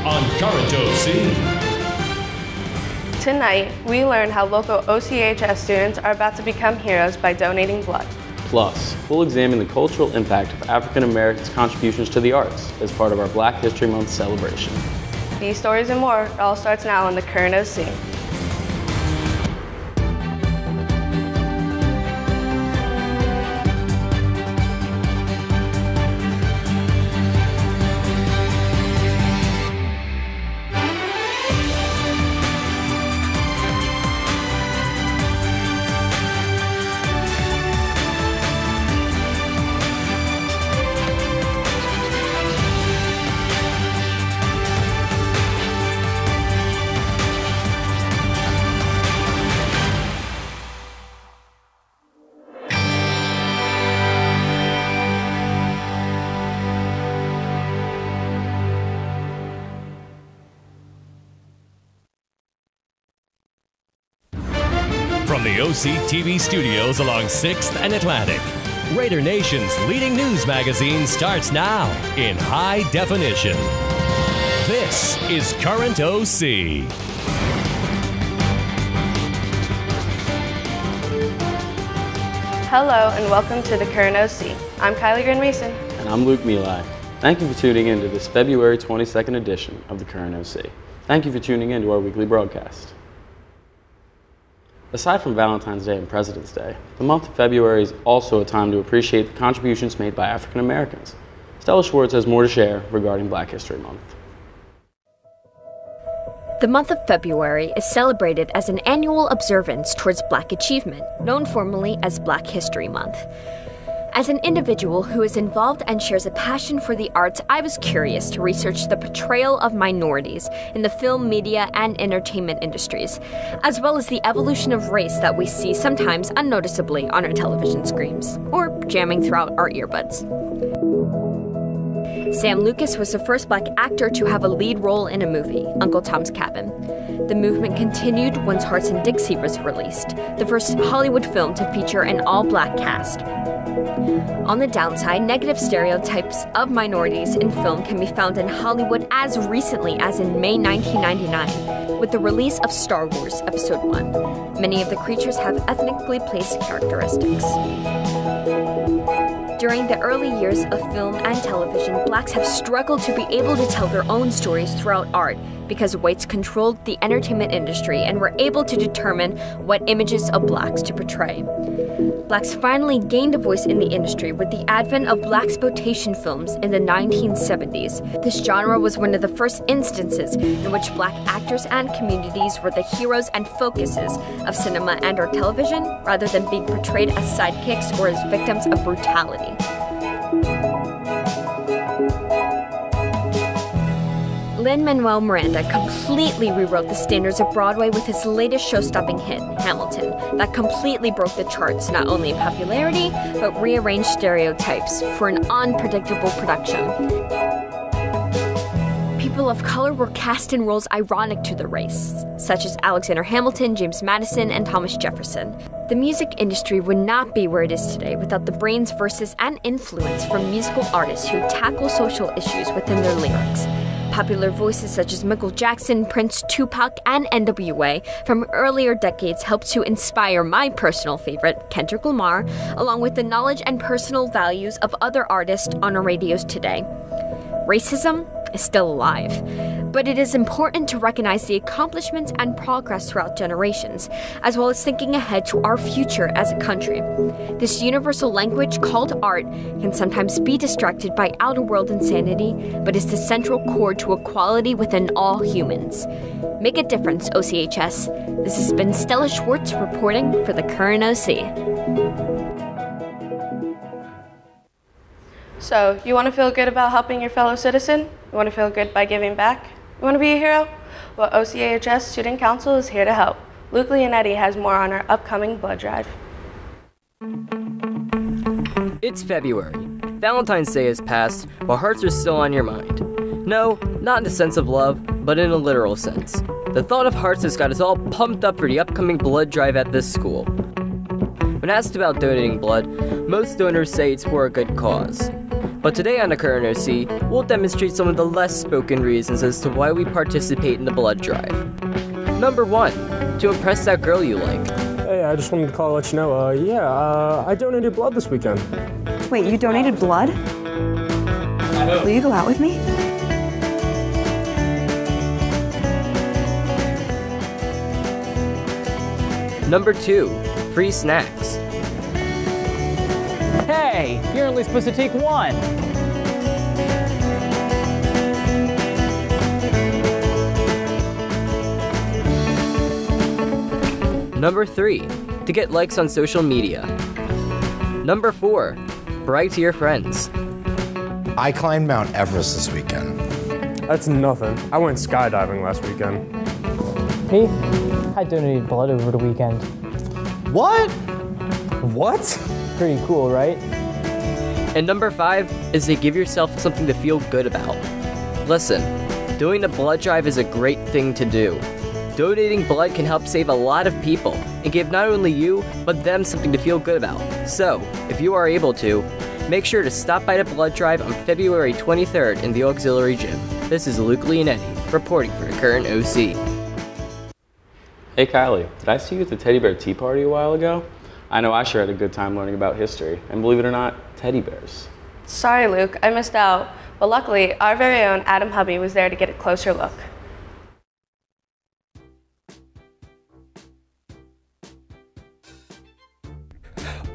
on Current OC. Tonight, we learn how local OCHS students are about to become heroes by donating blood. Plus, we'll examine the cultural impact of African Americans' contributions to the arts as part of our Black History Month celebration. These stories and more all starts now on the Current OC. From the OC TV studios along 6th and Atlantic, Raider Nation's leading news magazine starts now in high definition. This is Current OC. Hello and welcome to the Current OC. I'm Kylie Green Mason. And I'm Luke Milai. Thank you for tuning in to this February 22nd edition of the Current OC. Thank you for tuning in to our weekly broadcast. Aside from Valentine's Day and President's Day, the month of February is also a time to appreciate the contributions made by African Americans. Stella Schwartz has more to share regarding Black History Month. The month of February is celebrated as an annual observance towards Black achievement, known formally as Black History Month. As an individual who is involved and shares a passion for the arts, I was curious to research the portrayal of minorities in the film, media, and entertainment industries, as well as the evolution of race that we see sometimes unnoticeably on our television screens, or jamming throughout our earbuds. Sam Lucas was the first Black actor to have a lead role in a movie, Uncle Tom's Cabin. The movement continued once Hearts and Dixie was released, the first Hollywood film to feature an all-Black cast. On the downside, negative stereotypes of minorities in film can be found in Hollywood as recently as in May 1999, with the release of Star Wars Episode 1. Many of the creatures have ethnically placed characteristics. During the early years of film and television, Blacks have struggled to be able to tell their own stories throughout art because whites controlled the entertainment industry and were able to determine what images of Blacks to portray. Blacks finally gained a voice in the industry with the advent of Blaxploitation films in the 1970s. This genre was one of the first instances in which Black actors and communities were the heroes and focuses of cinema and or television, rather than being portrayed as sidekicks or as victims of brutality. Lin-Manuel Miranda completely rewrote the standards of Broadway with his latest show-stopping hit, Hamilton, that completely broke the charts not only in popularity, but rearranged stereotypes for an unpredictable production. People of color were cast in roles ironic to their race, such as Alexander Hamilton, James Madison, and Thomas Jefferson. The music industry would not be where it is today without the brains, verses, and influence from musical artists who tackle social issues within their lyrics. Popular voices such as Michael Jackson, Prince, Tupac, and NWA from earlier decades helped to inspire my personal favorite, Kendrick Lamar, along with the knowledge and personal values of other artists on our radios today. Racism is still alive, but it is important to recognize the accomplishments and progress throughout generations, as well as thinking ahead to our future as a country. This universal language called art can sometimes be distracted by outer world insanity, but is the central core to equality within all humans. Make a difference, OCHS. This has been Stella Schwartz reporting for the Current OC. So, you want to feel good about helping your fellow citizen? You want to feel good by giving back? You want to be a hero? Well, OCHS Student Council is here to help. Luke Leonetti has more on our upcoming blood drive. It's February. Valentine's Day has passed, but hearts are still on your mind. No, not in the sense of love, but in a literal sense. The thought of hearts has got us all pumped up for the upcoming blood drive at this school. When asked about donating blood, most donors say it's for a good cause. But today on the Current OC, we'll demonstrate some of the less spoken reasons as to why we participate in the blood drive. Number 1, to impress that girl you like. Hey, I just wanted to call to let you know, I donated blood this weekend. Wait, you donated blood? Will you go out with me? Number 2, free snacks. Hey, you're only supposed to take one. Number 3, to get likes on social media. Number 4, brag to your friends. I climbed Mount Everest this weekend. That's nothing. I went skydiving last weekend. Me? I donated blood over the weekend. What? What? Pretty cool, right? And number 5 is to give yourself something to feel good about. Listen, doing the blood drive is a great thing to do. Donating blood can help save a lot of people and give not only you, but them something to feel good about. So, if you are able to, make sure to stop by the blood drive on February 23rd in the auxiliary gym. This is Luke Leonetti, reporting for the Current OC. Hey Kylie, did I see you at the Teddy Bear Tea Party a while ago? I know I sure had a good time learning about history, and believe it or not, teddy bears. Sorry, Luke, I missed out. But luckily, our very own Adam Hubby was there to get a closer look.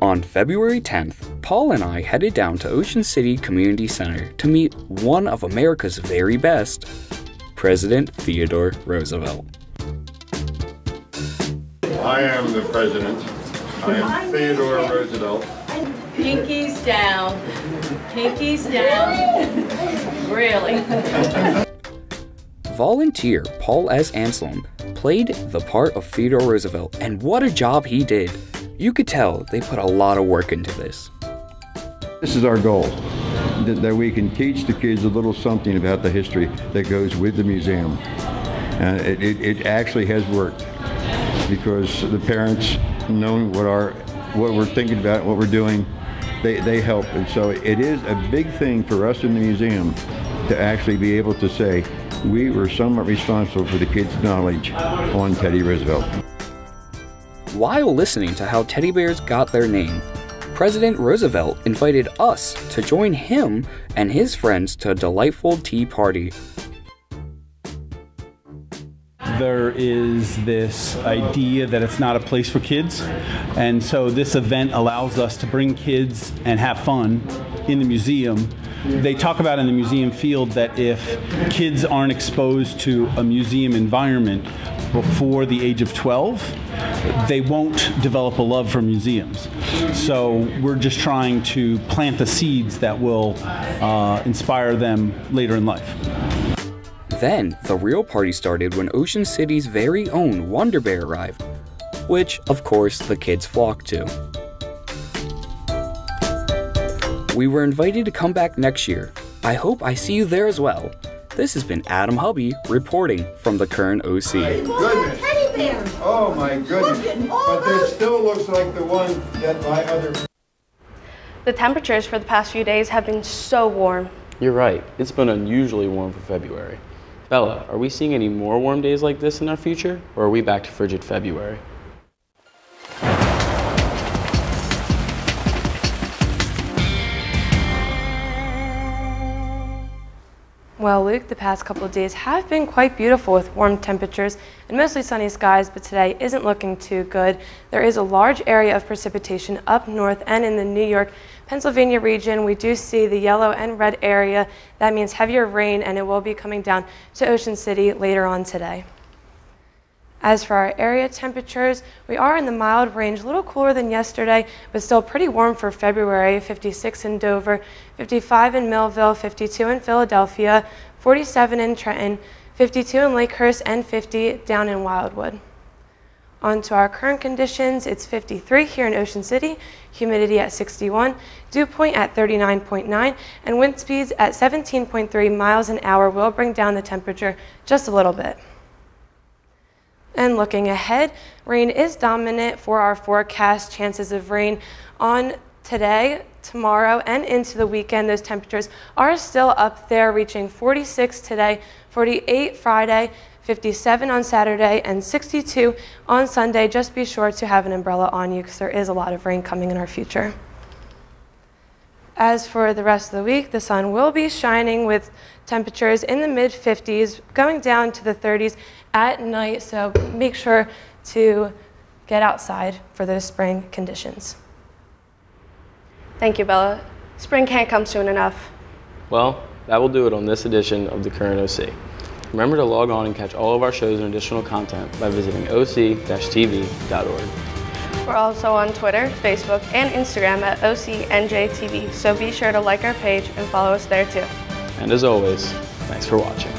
On February 10th, Paul and I headed down to Ocean City Community Center to meet one of America's very best, President Theodore Roosevelt. I am the president. I am Theodore Roosevelt. Pinkies down. Pinkies down. Really. Volunteer Paul S. Anselm played the part of Theodore Roosevelt, and what a job he did. You could tell they put a lot of work into this. This is our goal, that we can teach the kids a little something about the history that goes with the museum. And it actually has worked, because the parents knowing what we're thinking about, what we're doing, they help. And so it is a big thing for us in the museum to actually be able to say we were somewhat responsible for the kids' knowledge on Teddy Roosevelt. While listening to how teddy bears got their name, President Roosevelt invited us to join him and his friends to a delightful tea party. There is this idea that it's not a place for kids, and so this event allows us to bring kids and have fun in the museum. They talk about in the museum field that if kids aren't exposed to a museum environment before the age of 12, they won't develop a love for museums. So we're just trying to plant the seeds that will inspire them later in life. Then, the real party started when Ocean City's very own Wonder Bear arrived, which, of course, the kids flocked to. We were invited to come back next year. I hope I see you there as well. This has been Adam Hubby reporting from the Current OC. Goodness. Teddy bear. Oh my goodness. But this still looks like the one that my other... The temperatures for the past few days have been so warm. You're right, it's been unusually warm for February. Bella, are we seeing any more warm days like this in our future, or are we back to frigid February? Well, Luke, the past couple of days have been quite beautiful with warm temperatures and mostly sunny skies, but today isn't looking too good. There is a large area of precipitation up north and in the New York, Pennsylvania region. We do see the yellow and red area. That means heavier rain, and it will be coming down to Ocean City later on today. As for our area temperatures, we are in the mild range, a little cooler than yesterday, but still pretty warm for February. 56 in Dover, 55 in Millville, 52 in Philadelphia, 47 in Trenton, 52 in Lakehurst, and 50 down in Wildwood. On to our current conditions, it's 53 here in Ocean City, humidity at 61, dew point at 39.9, and wind speeds at 17.3 miles an hour will bring down the temperature just a little bit. And looking ahead, rain is dominant for our forecast. Chances of rain on today, tomorrow and into the weekend, those temperatures are still up there, reaching 46 today, 48 Friday, 57 on Saturday, and 62 on Sunday. Just be sure to have an umbrella on you because there is a lot of rain coming in our future. As for the rest of the week, the sun will be shining with temperatures in the mid-50s, going down to the 30s at night, so make sure to get outside for those spring conditions. Thank you, Bella. Spring can't come soon enough. Well, that will do it on this edition of The Current OC. Remember to log on and catch all of our shows and additional content by visiting oc-tv.org. We're also on Twitter, Facebook, and Instagram at OCNJTV, so be sure to like our page and follow us there too. And as always, thanks for watching.